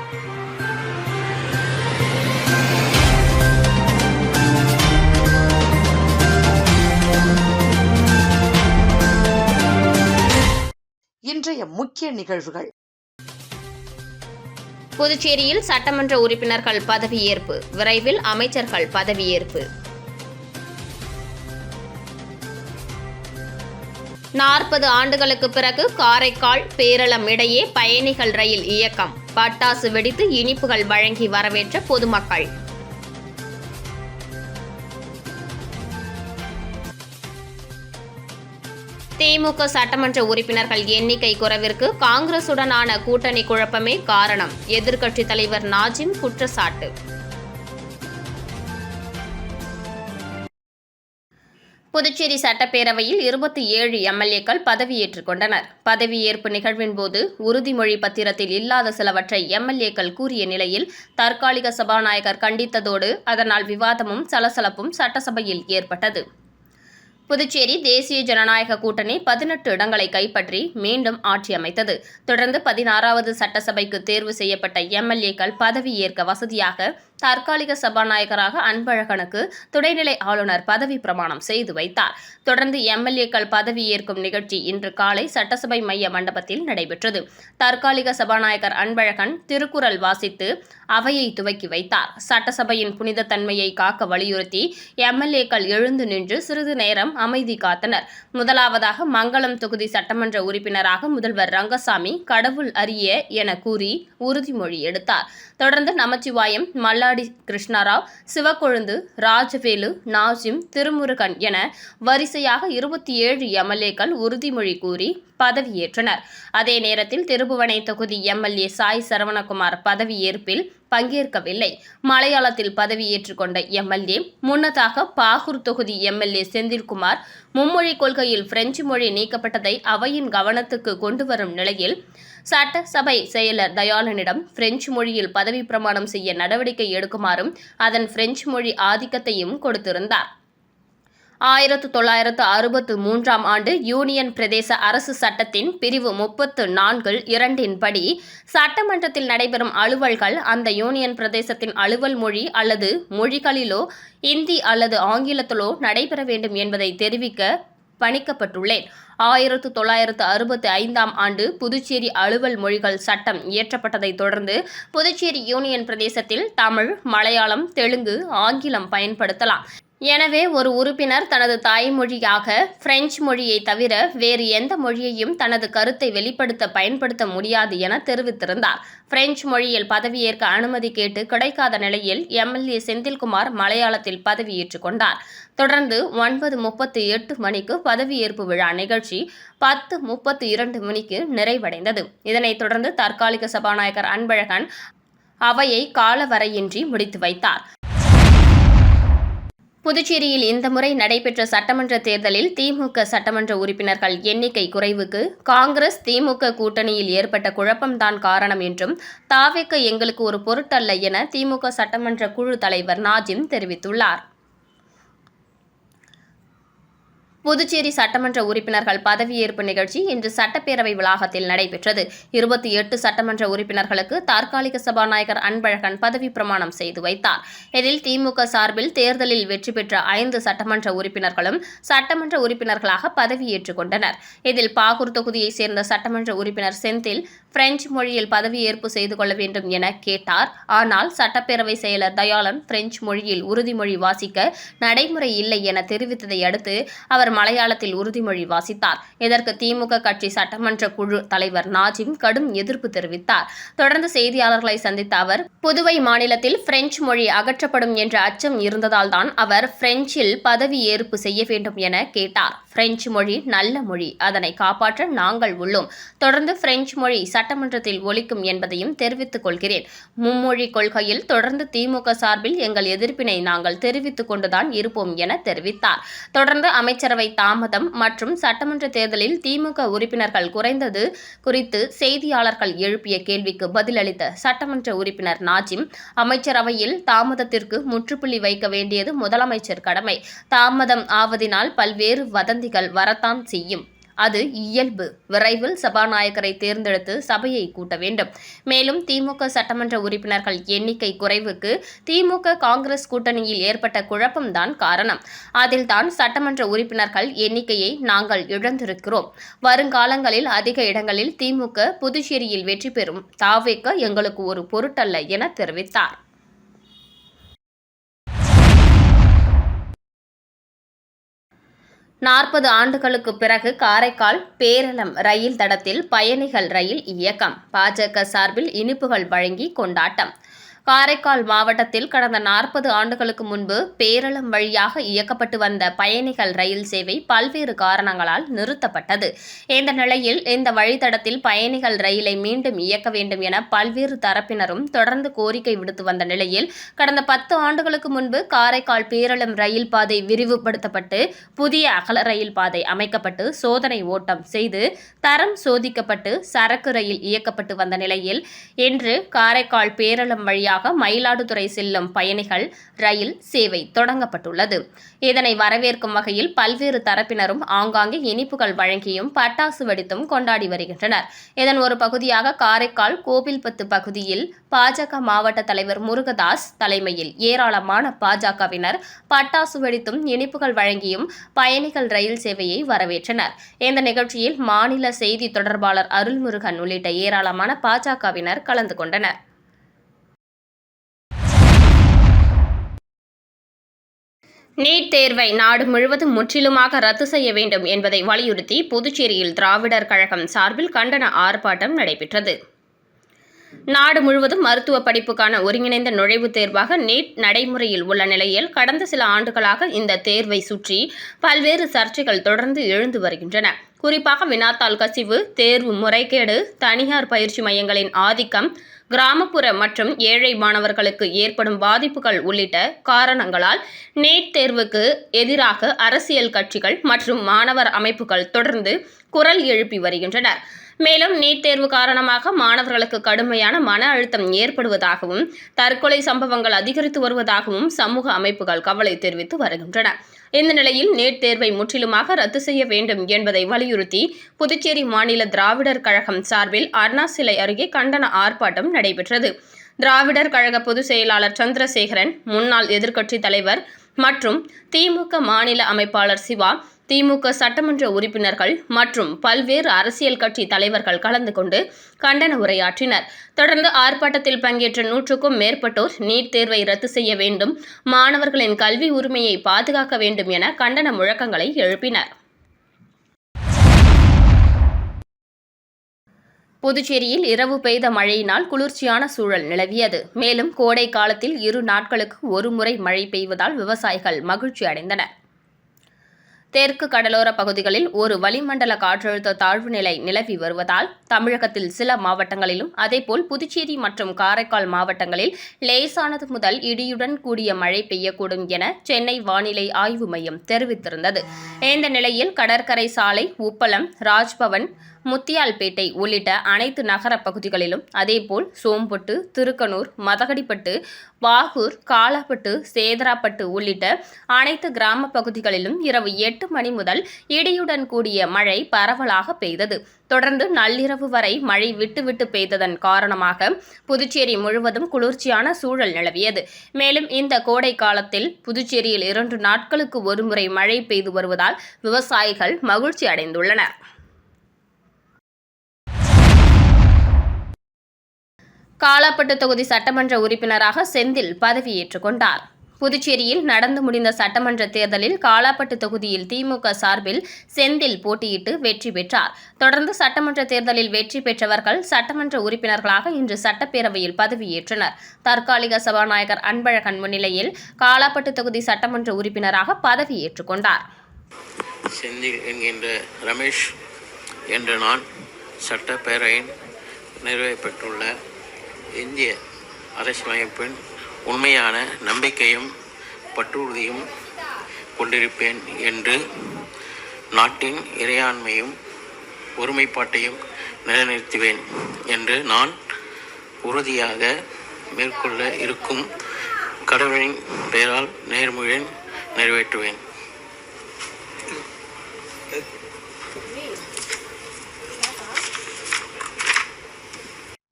இன்றைய முக்கிய நிகழ்வுகள். புதுச்சேரியில் சட்டமன்ற உறுப்பினர்கள் பதவியேற்பு, விரைவில் அமைச்சர்கள் பதவியேற்பு. 40 ஆண்டுகளுக்கு பிறகு காரைக்கால் பேரளம் இடையே பயணிகள் ரயில் இயக்கம், பட்டாசு வெடித்து இனிப்புகள் வழங்கி வரவேற்ற பொதுமக்கள். திமுக சட்டமன்ற உறுப்பினர்கள் எண்ணிக்கை குறைவிற்கு காங்கிரசுடனான கூட்டணி குழப்பமே காரணம், எதிர்க்கட்சித் தலைவர் நாஜிம் குற்றச்சாட்டு. புதுச்சேரி சட்டப்பேரவையில் 27 எம்எல்ஏக்கள் பதவியேற்றுக் கொண்டனர். பதவியேற்பு நிகழ்வின் போது உறுதிமொழி பத்திரத்தில் இல்லாத சிலவற்றை எம்எல்ஏக்கள் கூறிய நிலையில் தற்காலிக சபாநாயகர் கண்டித்ததோடு அதனால் விவாதமும் சலசலப்பும் சட்டசபையில் ஏற்பட்டது. புதுச்சேரி தேசிய ஜனநாயக கூட்டணி 18 இடங்களை கைப்பற்றி மீண்டும் ஆட்சி அமைத்தது. தொடர்ந்து 16வது சட்டசபைக்கு தேர்வு செய்யப்பட்ட எம்எல்ஏக்கள் பதவியேற்க வசதியாக தற்காலிக சபாநாயகராக அன்பழகனுக்கு துணைநிலை ஆளுநர் பதவி பிரமாணம் செய்து வைத்தார். தொடர்ந்து எம்எல்ஏக்கள் பதவியேற்கும் நிகழ்ச்சி இன்று காலை சட்டசபை மைய மண்டபத்தில் நடைபெற்றது. தற்காலிக சபாநாயகர் அன்பழகன் திருக்குறள் வாசித்து அவையை துவக்கி வைத்தார். சட்டசபையின் புனித தன்மையை காக்க வலியுறுத்தி எம்எல்ஏக்கள் எழுந்து நின்று சிறிது நேரம் அமைதி காத்தனர். முதலாவதாக மங்களம் தொகுதி சட்டமன்ற உறுப்பினராக முதல்வர் ரங்கசாமி கடவுள் அறிய என கூறி உறுதிமொழி எடுத்தார். தொடர்ந்து நமச்சிவாயம், மல்லாடி கிருஷ்ணராவ், சிவக்கொழுந்து, ராஜவேலு, நாஜிம், திருமுருகன் என வரிசையாக 27 எம்எல்ஏக்கள் உறுதிமொழி கூறி பதவியேற்றனர். அதே நேரத்தில் திருபுவனை தொகுதி எம்எல்ஏ சாய் சரவணகுமார் பதவியேற்பில் பங்கேற்கவில்லை. மலையாளத்தில் பதவியேற்றுக் கொண்ட எம்எல்ஏ முன்னதாக பாகூர் தொகுதி எம்எல்ஏ செந்தில்குமார் மும்மொழி கொள்கையில் பிரெஞ்சு மொழி நீக்கப்பட்டதை அவையின் கவனத்துக்கு கொண்டுவரும் நிலையில் சட்டசபை செயலர் தயாளனிடம் பிரெஞ்சு மொழியில் பதவி பிரமாணம் செய்ய நடவடிக்கை எடுக்குமாறும் அதன் பிரெஞ்சு மொழி ஆதிக்கத்தையும் கொடுத்திருந்தார். 1963ஆம் ஆண்டு யூனியன் பிரதேச அரசு சட்டத்தின் பிரிவு 34(2) படி சட்டமன்றத்தில் நடைபெறும் அலுவல்கள் அந்த யூனியன் பிரதேசத்தின் அலுவல் மொழி அல்லது மொழிகளிலோ இந்தி அல்லது ஆங்கிலத்திலோ நடைபெற வேண்டும் என்பதை தெரிவிக்க பணிக்கப்பட்டுள்ளேன். 1965ஆம் ஆண்டு புதுச்சேரி அலுவல் மொழிகள் சட்டம் இயற்றப்பட்டதைத் தொடர்ந்து புதுச்சேரி யூனியன் பிரதேசத்தில் தமிழ், மலையாளம், தெலுங்கு, ஆங்கிலம் பயன்படுத்தலாம். எனவே ஒரு உறுப்பினர் தனது தாய்மொழியாக பிரெஞ்சு மொழியை தவிர வேறு எந்த மொழியையும் தனது கருத்தை வெளிப்படுத்த பயன்படுத்த முடியாது என தெரிவித்திருந்தார். பிரெஞ்சு மொழியில் பதவியேற்க அனுமதி கேட்டு கிடைக்காத நிலையில் எம்எல்ஏ செந்தில்குமார் மலையாளத்தில் பதவியேற்றுக் கொண்டார். தொடர்ந்து 9:38 மணிக்கு பதவியேற்பு விழா நிகழ்ச்சி 10:32 மணிக்கு நிறைவடைந்தது. இதனைத் தொடர்ந்து தற்காலிக சபாநாயகர் அன்பழகன் அவையை காலவரையின்றி முடித்து வைத்தார். புதுச்சேரியில் இந்த முறை நடைபெற்ற சட்டமன்ற தேர்தலில் திமுக சட்டமன்ற உறுப்பினர்கள் எண்ணிக்கை குறைவுக்கு காங்கிரஸ் திமுக கூட்டணியில் ஏற்பட்ட குழப்பம்தான் காரணம் என்றும் தாவேக்க எங்களுக்கு ஒரு பொருட்டல்ல என திமுக சட்டமன்ற குழு தலைவர் நாஜிம் தெரிவித்துள்ளார். புதுச்சேரி சட்டமன்ற உறுப்பினர்கள் பதவியேற்பு நிகழ்ச்சி இன்று சட்டப்பேரவை வளாகத்தில் நடைபெற்றது. 28 சட்டமன்ற உறுப்பினர்களுக்கு தற்காலிக சபாநாயகர் அன்பழகன் பதவி பிரமாணம் செய்து வைத்தார். இதில் திமுக சார்பில் தேர்தலில் வெற்றி பெற்ற 5 சட்டமன்ற உறுப்பினர்களும் சட்டமன்ற உறுப்பினர்களாக பதவியேற்றுக் கொண்டனர். இதில் பாகூர் தொகுதியைச் சேர்ந்த சட்டமன்ற உறுப்பினர் செந்தில் பிரெஞ்சு மொழியில் பதவியேற்பு செய்து கொள்ள வேண்டும் என கேட்டார். ஆனால் சட்டப்பேரவை செயலர் தயாளன் பிரெஞ்சு மொழியில் உறுதிமொழி வாசிக்க நடைமுறை இல்லை என தெரிவித்ததை அடுத்து அவர் மலையாளத்தில் உறுதிமொழி வாசித்தார். இதற்கு திமுக கட்சி சட்டமன்ற குழு தலைவர் நாஜிம் கடும் எதிர்ப்பு தெரிவித்தார். தொடர்ந்து செய்தியாளர்களை சந்தித்த அவர், புதுவை மாநிலத்தில் பிரெஞ்சு மொழி அகற்றப்படும் என்ற அச்சம் இருந்ததால் தான் அவர் பிரெஞ்சில் பதவியேற்பு செய்ய வேண்டும் என கேட்டார். பிரெஞ்சு மொழி நல்ல மொழி, அதனை காப்பாற்ற நாங்கள் உள்ளோம். தொடர்ந்து பிரெஞ்சு மொழி சட்டமன்றத்தில் ஒலிக்கும் என்பதையும் தெரிவித்துக் கொள்கிறேன். மும்மொழி கொள்கையில் தொடர்ந்து திமுக சார்பில் எங்கள் எதிர்ப்பினை நாங்கள் தெரிவித்துக் கொண்டுதான் இருப்போம் என தெரிவித்தார். தொடர்ந்து அமைச்சரவை தாமதம் மற்றும் சட்டமன்ற தேர்தலில் திமுக உறுப்பினர்கள் குறைந்தது குறித்து செய்தியாளர்கள் எழுப்பிய கேள்விக்கு பதிலளித்த சட்டமன்ற உறுப்பினர் நாஜிம், அமைச்சரவையில் தாமதத்திற்கு முற்றுப்புள்ளி வைக்க வேண்டியது முதலமைச்சர் கடமை. தாமதம் ஆவதினால் பல்வேறு வதந்திகள் வரத்தான் செய்யும். அது இயல்பு. விரைவில் சபாநாயகரை தேர்ந்தெடுத்து சபையை கூட்ட வேண்டும். மேலும் திமுக சட்டமன்ற உறுப்பினர்கள் எண்ணிக்கை குறைவுக்கு திமுக காங்கிரஸ் கூட்டணியில் ஏற்பட்ட குழப்பம்தான் காரணம். அதில்தான் சட்டமன்ற உறுப்பினர்கள் எண்ணிக்கையை நாங்கள் இழந்திருக்கிறோம். வருங்காலங்களில் அதிக இடங்களில் திமுக புதுச்சேரியில் வெற்றி பெறும். தாவேக எங்களுக்கு ஒரு பொருட்டல்ல என தெரிவித்தார். நாற்பது ஆண்டுகளுக்கு பிறகு காரைக்கால் பேரளம் ரயில் தடத்தில் பயணிகள் ரயில் இயக்கம். பாஜக சார்பில் இனிப்புகள் வழங்கி கொண்டாட்டம். காரைக்கால் மாவட்டத்தில் கடந்த 40 ஆண்டுகளுக்கு முன்பு பேரளம் வழியாக இயக்கப்பட்டு வந்த பயணிகள் ரயில் சேவை பல்வேறு காரணங்களால் நிறுத்தப்பட்டது. இந்த நிலையில் இந்த வழித்தடத்தில் பயணிகள் ரயிலை மீண்டும் இயக்க வேண்டும் என பல்வேறு தரப்பினரும் தொடர்ந்து கோரிக்கை விடுத்து வந்த நிலையில் கடந்த 10 ஆண்டுகளுக்கு முன்பு காரைக்கால் பேரளம் ரயில் பாதை விரிவுபடுத்தப்பட்டு புதிய அகல ரயில் பாதை அமைக்கப்பட்டு சோதனை ஓட்டம் செய்து தரம் சோதிக்கப்பட்டு சரக்கு ரயில் இயக்கப்பட்டு வந்த நிலையில் இன்று காரைக்கால் பேரளம் வழியாக மயிலாடுதுறை செல்லும் பயணிகள் ரயில் சேவை தொடங்கப்பட்டுள்ளது. இதனை வரவேற்கும் வகையில் பல்வேறு தரப்பினரும் ஆங்காங்கே இனிப்புகள் வழங்கியும் பட்டாசு வெடித்தும் கொண்டாடி வருகின்றனர். இதன் ஒரு பகுதியாக காரைக்கால் கோவில்பத்து பகுதியில் பாஜக மாவட்ட தலைவர் முருகதாஸ் தலைமையில் ஏராளமான பாஜகவினர் பட்டாசு வெடித்தும் இனிப்புகள் வழங்கியும் பயணிகள் ரயில் சேவையை வரவேற்றனர். இந்த நிகழ்ச்சியில் மாநில செய்தி தொடர்பாளர் அருள்முருகன் உள்ளிட்ட ஏராளமான பாஜகவினர் கலந்து கொண்டனர். நீட் தேர்வை நாடு முழுவதும் முற்றிலுமாக ரத்து செய்ய வேண்டும் என்பதை வலியுறுத்தி புதுச்சேரியில் திராவிடர் கழகம் சார்பில் கண்டன ஆர்ப்பாட்டம் நடைபெற்றது. நாடு முழுவதும் மருத்துவ படிப்புக்கான ஒருங்கிணைந்த நுழைவுத் தேர்வாக நீட் நடைமுறையில் உள்ள நிலையில் கடந்த சில ஆண்டுகளாக இந்த தேர்வை சுற்றி பல்வேறு சர்ச்சைகள் தொடர்ந்து எழுந்து வருகின்றன. குறிப்பாக வினாத்தாள் கசிவு, தேர்வு முறைகேடு, தனியார் பயிற்சி மையங்களின் ஆதிக்கம், கிராமப்புற மற்றும் ஏழை மாணவர்களுக்கு ஏற்படும் பாதிப்புகள் உள்ளிட்ட காரணங்களால் நீட் தேர்வுக்கு எதிராக அரசியல் கட்சிகள் மற்றும் மாணவர் அமைப்புகள் தொடர்ந்து குரல் எழுப்பி வருகின்றனர். மேலும் நீட் தேர்வு காரணமாக மாணவர்களுக்கு கடுமையான மன அழுத்தம் ஏற்படுவதாகவும் தற்கொலை சம்பவங்கள் அதிகரித்து வருவதாகவும் சமூக அமைப்புகள் கவலை தெரிவித்து வருகின்றன. இந்த நிலையில் நீட் தேர்வை முற்றிலுமாக ரத்து செய்ய வேண்டும் என்பதை வலியுறுத்தி புதுச்சேரி மாநில திராவிடர் கழகம் சார்பில் அண்ணா சிலை அருகே கண்டன ஆர்ப்பாட்டம் நடைபெற்றது. திராவிடர் கழக பொதுச் செயலாளர் சந்திரசேகரன், முன்னாள் எதிர்க்கட்சித் தலைவர் மற்றும் திமுக மாநில அமைப்பாளர் சிவா, திமுக சட்டமன்ற உறுப்பினர்கள் மற்றும் பல்வேறு அரசியல் கட்சி தலைவர்கள் கலந்து கொண்டு கண்டன உரையாற்றினர். தொடர்ந்து ஆர்ப்பாட்டத்தில் பங்கேற்ற 100க்கும் மேற்பட்டோர் நீட் தேர்வை ரத்து செய்ய வேண்டும், மாணவர்களின் கல்வி உரிமையை பாதுகாக்க வேண்டும் என கண்டன முழக்கங்களை எழுப்பினர். புதுச்சேரியில் இரவு பெய்த மழையினால் குளிர்ச்சியான சூழல் நிலவியது. மேலும் கோடை காலத்தில் 2 நாட்களுக்கு ஒரு முறை மழை பெய்வதால் விவசாயிகள் மகிழ்ச்சி அடைந்தனர். தெற்கு கடலோர பகுதிகளில் ஒரு வளிமண்டல காற்றழுத்த தாழ்வு நிலை நிலவி வருவதால் தமிழகத்தில் சில மாவட்டங்களிலும் அதேபோல் புதுச்சேரி மற்றும் காரைக்கால் மாவட்டங்களில் லேசானது முதல் இடியுடன் கூடிய மழை பெய்யக்கூடும் என சென்னை வானிலை ஆய்வு மையம் தெரிவித்திருந்தது. இந்த நிலையில் கடற்கரை சாலை, உப்பளம், ராஜ்பவன், முத்தியால்பேட்டை உள்ளிட்ட அனைத்து நகர பகுதிகளிலும் அதேபோல் சோம்பட்டு, திருக்கனூர், மதகடிப்பட்டு, பாகூர், காலாப்பட்டு, சேதராப்பட்டு உள்ளிட்ட அனைத்து கிராம பகுதிகளிலும் இரவு 8 மணி முதல் இடியுடன் கூடிய மழை பரவலாக பெய்தது. தொடர்ந்து நள்ளிரவு வரை மழை விட்டு பெய்ததன் காரணமாக புதுச்சேரி முழுவதும் குளிர்ச்சியான சூழல் நிலவியது. மேலும் இந்த கோடை காலத்தில் புதுச்சேரியில் 2 நாட்களுக்கு ஒருமுறை மழை பெய்து வருவதால் விவசாயிகள் மகிழ்ச்சி அடைந்துள்ளனர். காலாப்பட்டு தொகுதி சட்டமன்ற உறுப்பினராக செந்தில் பதவியேற்றுக் கொண்டார். புதுச்சேரியில் நடந்து முடிந்த சட்டமன்ற தேர்தலில் காலாப்பட்டு தொகுதியில் திமுக சார்பில் செந்தில் போட்டியிட்டு வெற்றி பெற்றார். தொடர்ந்து சட்டமன்ற தேர்தலில் வெற்றி பெற்றவர்கள் சட்டமன்ற உறுப்பினர்களாக இன்று சட்டப்பேரவையில் பதவியேற்றனர். தற்காலிக சபாநாயகர் அன்பழகன் முன்னிலையில் காலாப்பட்டு தொகுதி சட்டமன்ற உறுப்பினராக பதவியேற்றுக் கொண்டார். செந்தில் என்கின்ற ரமேஷ் என்ற நான் சட்டப்பேரவையின் நிறைவேற்றப்பட்டுள்ள இந்திய அரசியலமைப்பின் உண்மையான நம்பிக்கையும் பற்றுறுதியும் கொண்டிருப்பேன் என்று நாட்டின் இறையாண்மையும் ஒருமைப்பாட்டையும் நிலைநிறுத்துவேன் என்று நான் உறுதியாக மேற்கொள்ள இருக்கும் கடவுளின் பெயரால் நேர்முறையில் நிறைவேற்றுவேன்.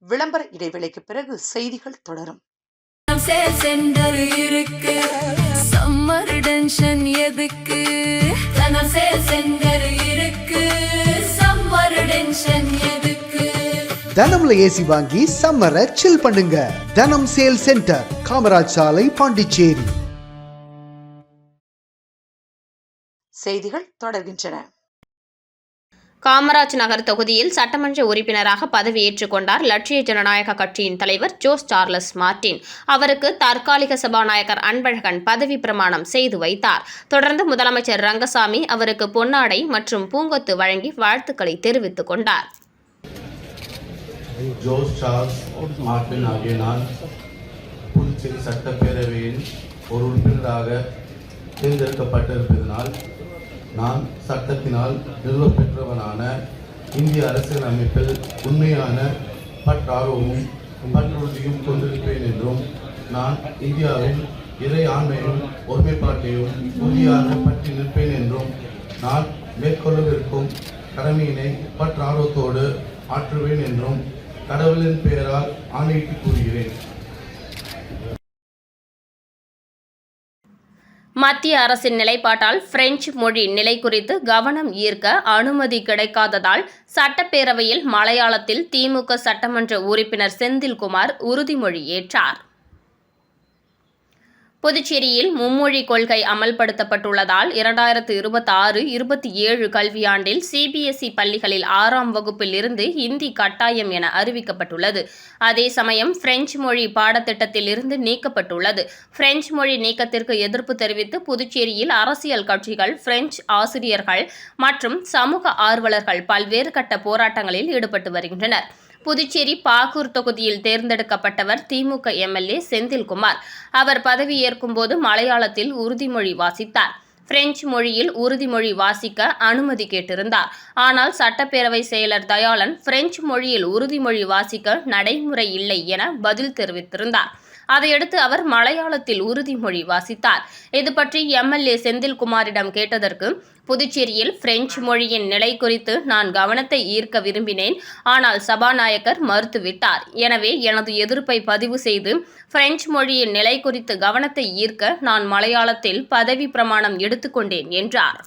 விளம்பர இடைவேளைக்கு பிறகு செய்திகள் தொடரும். சென்டர் இருக்கு, சம்மர் டென்ஷன் எதுக்கு? சென்டர் இருக்கு, சம்மர் டென்ஷன் எதுக்கு? தனம்ல ஏசி வாங்கி சம்மரை சில் பண்ணுங்க. தனம் சேல் சென்டர், காமராஜ் சாலை, பாண்டிச்சேரி. செய்திகள் தொடர்கின்றன. காமராஜ் நகர் தொகுதியில் சட்டமன்ற உறுப்பினராக பதவியேற்றுக் கொண்டார் லட்சிய ஜனநாயக கட்சியின் தலைவர் ஜோஸ் சார்லஸ் மார்டின். அவருக்கு தற்காலிக சபாநாயகர் அன்பழகன் பதவி பிரமாணம் செய்து வைத்தார். தொடர்ந்து முதலமைச்சர் ரங்கசாமி அவருக்கு பொன்னாடை மற்றும் பூங்கொத்து வழங்கி வாழ்த்துக்களை தெரிவித்துக் கொண்டார். ஜோஸ் சார்ல்ஸ் மார்டின் ஆகிய நான் புதுச்சேரி சட்டப்பேரவையின் ஒரு உறுப்பினராக தேர்ந்தெடுக்கப்பட்டிருப்பதனால் நான் சட்டத்தினால் நிறுவப்பெற்றவனான இந்திய அரசியல் அமைப்பில் உண்மையான பற்றார்வமும் பற்றுறுதியும் கொண்டிருப்பேன் என்றும் நான் இந்தியாவின் இறை ஆண்மையும் ஒருமைப்பாட்டையும் உறுதியாக பற்றி நிற்பேன் என்றும் நான் மேற்கொள்ளவிருக்கும் கடமையினை பற்றார்வத்தோடு ஆற்றுவேன் என்றும் கடவுளின் பெயரால் ஆணையிட்டு கூறுகிறேன். மத்திய அரசின் நிலைப்பாட்டால் பிரெஞ்சு மொழி நிலை குறித்து கவனம் ஈர்க்க அனுமதி கிடைக்காததால் சட்டப்பேரவையில் மலையாளத்தில் திமுக சட்டமன்ற உறுப்பினர் செந்தில்குமார் உறுதிமொழி ஏற்றார். புதுச்சேரியில் மும்மொழி கொள்கை அமல்படுத்தப்பட்டுள்ளதால் 2026-27 கல்வியாண்டில் சிபிஎஸ்இ பள்ளிகளில் 6ஆம் வகுப்பில் இருந்து ஹிந்தி கட்டாயம் என அறிவிக்கப்பட்டுள்ளது. அதே சமயம் பிரெஞ்சு மொழி பாடத்திட்டத்தில் இருந்து நீக்கப்பட்டுள்ளது. பிரெஞ்சு மொழி நீக்கத்திற்கு எதிர்ப்பு தெரிவித்து புதுச்சேரியில் அரசியல் கட்சிகள், பிரெஞ்சு ஆசிரியர்கள் மற்றும் சமூக ஆர்வலர்கள் பல்வேறு கட்ட போராட்டங்களில் ஈடுபட்டு வருகின்றனர். புதுச்சேரி பாகூர் தொகுதியில் தேர்ந்தெடுக்கப்பட்டவர் திமுக எம்எல்ஏ செந்தில்குமார். அவர் பதவியேற்கும் போது மலையாளத்தில் உறுதிமொழி வாசித்தார். பிரெஞ்சு மொழியில் உறுதிமொழி வாசிக்க அனுமதி கேட்டிருந்தார். ஆனால் சட்டப்பேரவை செயலர் தயாளன் பிரெஞ்சு மொழியில் உறுதிமொழி வாசிக்க நடைமுறை இல்லை என பதில் தெரிவித்திருந்தார். அதையடுத்து அவர் மலையாளத்தில் உறுதிமொழி வாசித்தார். இது பற்றி எம்எல்ஏ செந்தில்குமாரிடம் கேட்டதற்கு, புதுச்சேரியில் பிரெஞ்சு மொழியின் நிலை குறித்து நான் கவனத்தை ஈர்க்க விரும்பினேன். ஆனால் சபாநாயகர் மறுத்துவிட்டார். எனவே எனது எதிர்ப்பை பதிவு செய்து பிரெஞ்சு மொழியின் நிலை குறித்து கவனத்தை ஈர்க்க நான் மலையாளத்தில் பதவி பிரமாணம் எடுத்துக்கொண்டேன் என்றார்.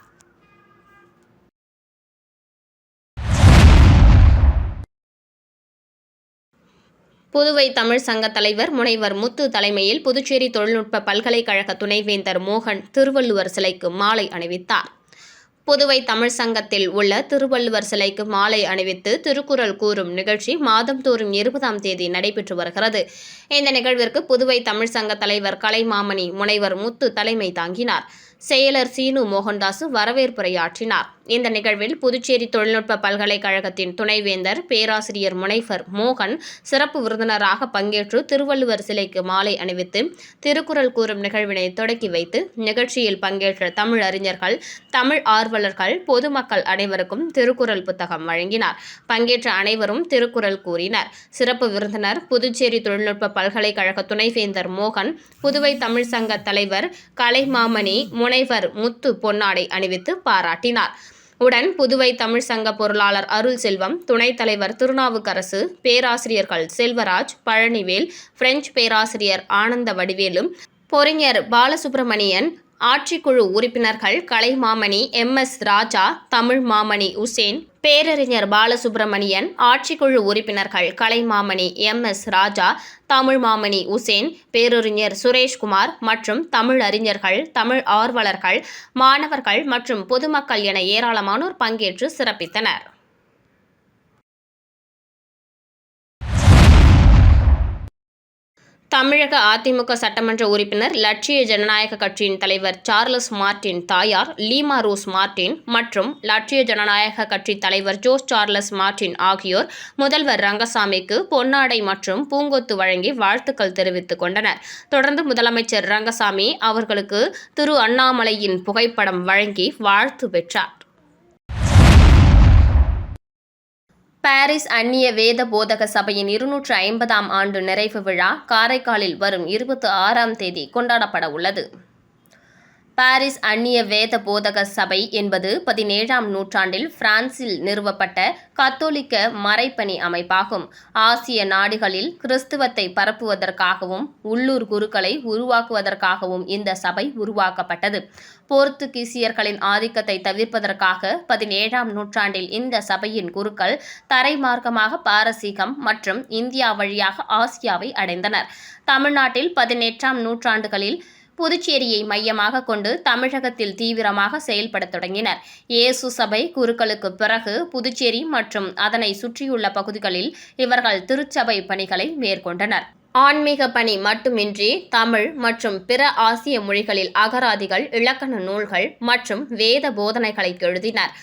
புதுவை தமிழ் சங்க தலைவர் முனைவர் முத்து தலைமையில் புதுச்சேரி தொழில்நுட்ப பல்கலைக்கழக துணைவேந்தர் மோகன் திருவள்ளுவர் சிலைக்கு மாலை அணிவித்தார். புதுவை தமிழ் சங்கத்தில் உள்ள திருவள்ளுவர் சிலைக்கு மாலை அணிவித்து திருக்குறள் கூறும் நிகழ்ச்சி மாதந்தோறும் 20ஆம் தேதி நடைபெற்று வருகிறது. இந்த நிகழ்விற்கு புதுவை தமிழ் சங்க தலைவர் கலைமாமணி முனைவர் முத்து தலைமை தாங்கினார். செயலர் சீனு மோகன்தாசு வரவேற்புரையாற்றினார். இந்த நிகழ்வில் புதுச்சேரி தொழில்நுட்ப பல்கலைக்கழகத்தின் துணைவேந்தர் பேராசிரியர் முனைவர் மோகன் சிறப்பு விருந்தினராக பங்கேற்று திருவள்ளுவர் சிலைக்கு மாலை அணிவித்து திருக்குறள் கூறும் நிகழ்வினை தொடக்கி வைத்து நிகழ்ச்சியில் பங்கேற்ற தமிழ் அறிஞர்கள், தமிழ் ஆர்வலர்கள், பொதுமக்கள் அனைவருக்கும் திருக்குறள் புத்தகம் வழங்கினார். பங்கேற்ற அனைவரும் திருக்குறள் கூறினர். சிறப்பு விருந்தினர் புதுச்சேரி தொழில்நுட்ப பல்கலைக்கழக துணைவேந்தர் மோகன், புதுவை தமிழ் சங்க தலைவர் கலைமாமணி முனைவர் முத்து பொன்னாடை அணிவித்து பாராட்டினார். உடன் புதுவை தமிழ் சங்க பொருளாளர் அருள் செல்வம், துணைத் தலைவர் திருநாவுக்கரசு, பேராசிரியர்கள் செல்வராஜ், பழனிவேல், பிரெஞ்சு பேராசிரியர் ஆனந்த வடிவேலு, பொறிஞர் பாலசுப்ரமணியன், ஆட்சிக்குழு உறுப்பினர்கள் கலைமாமணி, MS ராஜா, தமிழ் மாமணி உசேன், பேரறிஞர் பாலசுப்ரமணியன், ஆட்சிக்குழு உறுப்பினர்கள் கலைமாமணி MS ராஜா, தமிழ் மாமணி உசேன், பேரறிஞர் சுரேஷ்குமார் மற்றும் தமிழ் அறிஞர்கள், தமிழ் ஆர்வலர்கள், மாணவர்கள் மற்றும் பொதுமக்கள் என ஏராளமானோர் பங்கேற்று சிறப்பித்தனர். தமிழக அதிமுக சட்டமன்ற உறுப்பினர் லட்சிய ஜனநாயக கட்சியின் தலைவர் சார்லஸ் மார்டின் தாயார் லீமா ரோஸ் மார்டின் மற்றும் லட்சிய ஜனநாயக கட்சி தலைவர் ஜோஸ் சார்லஸ் மார்டின் ஆகியோர் முதல்வர் ரங்கசாமிக்கு பொன்னாடை மற்றும் பூங்கொத்து வழங்கி வாழ்த்துக்கள் தெரிவித்துக் கொண்டனர். தொடர்ந்து முதலமைச்சர் ரங்கசாமி அவர்களுக்கு திரு அண்ணாமலையின் புகைப்படம் வழங்கி வாழ்த்து பெற்றார். பாரிஸ் அந்நிய வேத போதக சபையின் 250ஆம் ஆண்டு நிறைவு விழா காரைக்காலில் வரும் 26ஆம் தேதி கொண்டாடப்பட உள்ளது. பாரிஸ் அந்நிய வேத போதக சபை என்பது 17ஆம் நூற்றாண்டில் பிரான்சில் நிறுவப்பட்ட கத்தோலிக்க மறைப்பணி அமைப்பாகும். ஆசிய நாடுகளில் கிறிஸ்துவத்தை பரப்புவதற்காகவும் உள்ளூர் குருக்களை உருவாக்குவதற்காகவும் இந்த சபை உருவாக்கப்பட்டது. போர்த்துகீசியர்களின் ஆதிக்கத்தை தவிர்ப்பதற்காக 17ஆம் நூற்றாண்டில் இந்த சபையின் குருக்கள் தரைமார்க்கமாக பாரசீகம் மற்றும் இந்தியா வழியாக ஆசியாவை அடைந்தனர். தமிழ்நாட்டில் 18ஆம் நூற்றாண்டுகளில் புதுச்சேரியை மையமாக கொண்டு தமிழகத்தில் தீவிரமாக செயல்படத் தொடங்கினர். இயேசு சபை குருக்களுக்கு பிறகு புதுச்சேரி மற்றும் அதனை சுற்றியுள்ள பகுதிகளில் இவர்கள் திருச்சபை பணிகளை மேற்கொண்டனர். ஆன்மீக பணி மட்டுமின்றி தமிழ் மற்றும் பிற ஆசிய மொழிகளில் அகராதிகள், இலக்கண நூல்கள் மற்றும் வேத போதனைகளை எழுதினர்.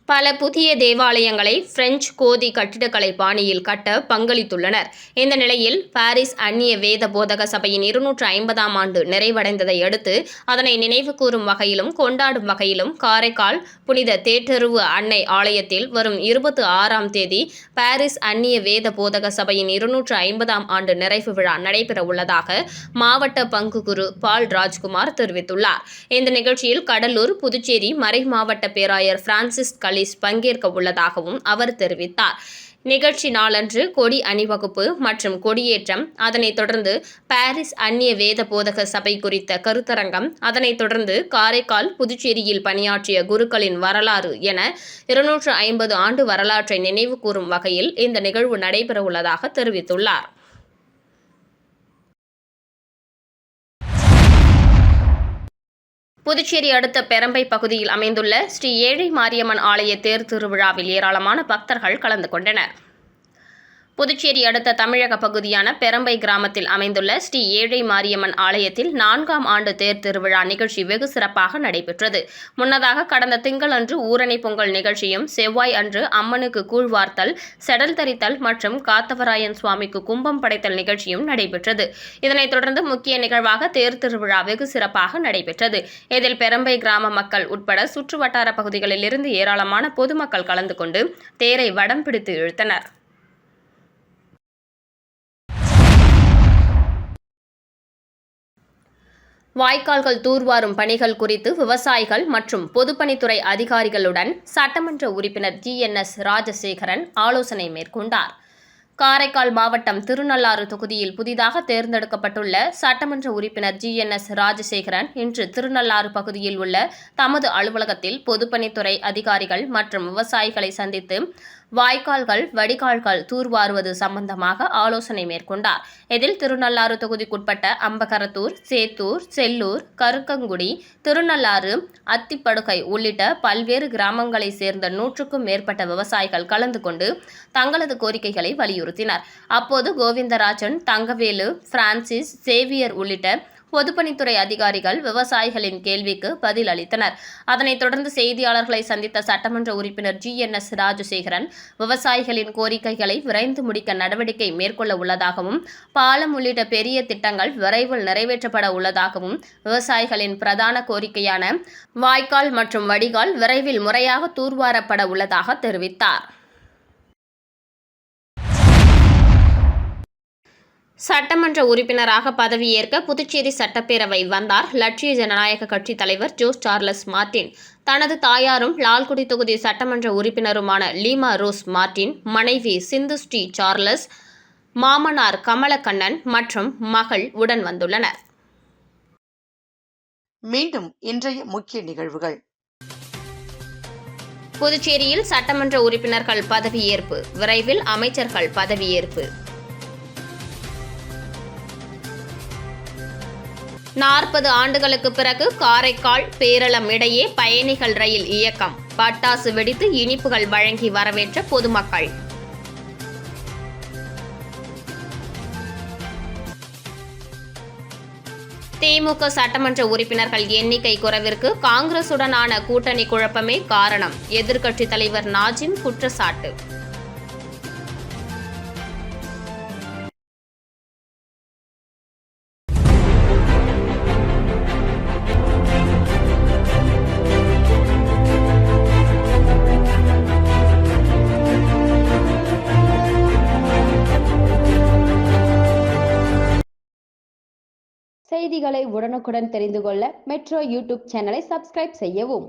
பல புதிய தேவாலயங்களை பிரெஞ்சு கோதி கட்டிடக்கலை பாணியில் கட்ட பங்களித்துள்ளனர். இந்த நிலையில் பாரிஸ் அந்நிய வேத போதக சபையின் 250ஆம் ஆண்டு நிறைவடைந்ததை அடுத்து அதனை நினைவு கூறும் வகையிலும் கொண்டாடும் வகையிலும் காரைக்கால் புனித தேற்றருவு அன்னை ஆலயத்தில் வரும் 26ஆம் தேதி பாரிஸ் அந்நிய வேத போதக சபையின் 250ஆம் ஆண்டு நிறைவு விழா நடைபெற உள்ளதாக மாவட்ட பங்கு குரு பால் ராஜ்குமார் தெரிவித்துள்ளார். இந்த நிகழ்ச்சியில் கடலூர், புதுச்சேரி மறை மாவட்ட பேராயர் பிரான்சிஸ் பங்கேற்க உள்ளதாகவும் அவர் தெரிவித்தார். நிகழ்ச்சி நாளன்று கொடி அணிவகுப்பு மற்றும் கொடியேற்றம், அதனைத் தொடர்ந்து பாரிஸ் அந்நிய வேத போதக சபை குறித்த கருத்தரங்கம், அதனைத் தொடர்ந்து காரைக்கால், புதுச்சேரியில் பணியாற்றிய குருக்களின் வரலாறு என 250 ஆண்டு வரலாற்றை நினைவு கூறும் வகையில் இந்த நிகழ்வு நடைபெற உள்ளதாக தெரிவித்துள்ளார். புதுச்சேரி அடுத்த பெரம்பை பகுதியில் அமைந்துள்ள ஸ்ரீ ஏழை மாரியம்மன் ஆலய தேர் திருவிழாவில் ஏராளமான பக்தர்கள் கலந்து கொண்டனர். புதுச்சேரி அடுத்த தமிழக பகுதியான பெரம்பை கிராமத்தில் அமைந்துள்ள ஸ்ரீ ஏழை மாரியம்மன் ஆலயத்தில் 4ஆம் ஆண்டு தேர் திருவிழா நிகழ்ச்சி வெகு சிறப்பாக நடைபெற்றது. முன்னதாக கடந்த திங்களன்று ஊரணி பொங்கல் நிகழ்ச்சியும், செவ்வாய் அன்று அம்மனுக்கு கூழ்வார்த்தல், செடல் தரித்தல் மற்றும் காத்தவராயன் சுவாமிக்கு கும்பம் படைத்தல் நிகழ்ச்சியும் நடைபெற்றது. இதனைத் தொடர்ந்து முக்கிய நிகழ்வாக தேர் திருவிழா வெகு சிறப்பாக நடைபெற்றது. இதில் பெரம்பை கிராம மக்கள் உட்பட சுற்று வட்டார பகுதிகளில் இருந்து ஏராளமான பொதுமக்கள் கலந்து கொண்டு தேரை வடம் பிடித்து இழுத்தனர். வாய்க்கால்கள் தூர்வாரும் பணிகள் குறித்து விவசாயிகள் மற்றும் பொதுப்பணித்துறை அதிகாரிகளுடன் சட்டமன்ற உறுப்பினர் GNS ராஜசேகரன் ஆலோசனை மேற்கொண்டார். காரைக்கால் மாவட்டம் திருநள்ளாறு தொகுதியில் புதிதாக தேர்ந்தெடுக்கப்பட்டுள்ள சட்டமன்ற உறுப்பினர் GNS ராஜசேகரன் இன்று திருநள்ளாறு பகுதியில் உள்ள தமது அலுவலகத்தில் பொதுப்பணித்துறை அதிகாரிகள் மற்றும் விவசாயிகளை சந்தித்து வாய்க்கால்கள், வடிகால்கள் தூர்வாருவது சம்பந்தமாக ஆலோசனை மேற்கொண்டார். இதில் திருநள்ளாறு தொகுதிக்குட்பட்ட அம்பகரத்தூர், சேத்தூர், செல்லூர், கருக்கங்குடி, திருநள்ளாறு, அத்திப்படுகை உள்ளிட்ட பல்வேறு கிராமங்களைச் சேர்ந்த 100க்கும் மேற்பட்ட விவசாயிகள் கலந்து கொண்டு தங்களது கோரிக்கைகளை வலியுறுத்தினர். அப்போது கோவிந்தராஜன், தங்கவேலு, பிரான்சிஸ், சேவியர் உள்ளிட்ட பொதுப்பணித்துறை அதிகாரிகள் விவசாயிகளின் கேள்விக்கு பதில் அளித்தனர். அதனைத் தொடர்ந்து செய்தியாளர்களை சந்தித்த சட்டமன்ற உறுப்பினர் GNS ராஜசேகரன் விவசாயிகளின் கோரிக்கைகளை விரைந்து முடிக்க நடவடிக்கை மேற்கொள்ள உள்ளதாகவும், பாலம் உள்ளிட்ட பெரிய திட்டங்கள் விரைவில் நிறைவேற்றப்பட உள்ளதாகவும், விவசாயிகளின் பிரதான கோரிக்கையான வாய்க்கால் மற்றும் வடிகால் விரைவில் முறையாக தூர்வாரப்பட உள்ளதாக தெரிவித்தார். சட்டமன்ற உறுப்பினராக பதவியேற்க புதுச்சேரி சட்டப்பேரவை வந்தார் லட்சிய ஜனநாயக கட்சி தலைவர் ஜோஸ் சார்லஸ் மார்டின். தனது தாயாரும் லால்குடி தொகுதி சட்டமன்ற உறுப்பினருமான லீமா ரோஸ் மார்டின், மனைவி சிந்து ஸ்ரீ சார்லஸ், மாமனார் கமலக்கண்ணன் மற்றும் மகள் உடன் வந்துள்ளனர். மீண்டும் இன்றைய முக்கிய நிகழ்வுகள். புதுச்சேரியில் சட்டமன்ற உறுப்பினர்கள் பதவியேற்பு, விரைவில் அமைச்சர்கள் பதவியேற்பு. 40 ஆண்டுகளுக்கு பிறகு காரைக்கால் பேரளம் இடையே பயணிகள் ரயில் இயக்கம், பட்டாசு வெடித்து இனிப்புகள் வழங்கி வரவேற்ற பொதுமக்கள். திமுக சட்டமன்ற உறுப்பினர்கள் எண்ணிக்கை குறைவிற்கு காங்கிரசுடனான கூட்டணி குழப்பமே காரணம், எதிர்க்கட்சித் தலைவர் நாஜிம் குற்றச்சாட்டு. செய்திகளை உடனுக்குடன் தெரிந்து கொள்ள மெட்ரோ யூடியூப் சேனலை சப்ஸ்கிரைப் செய்யவும்.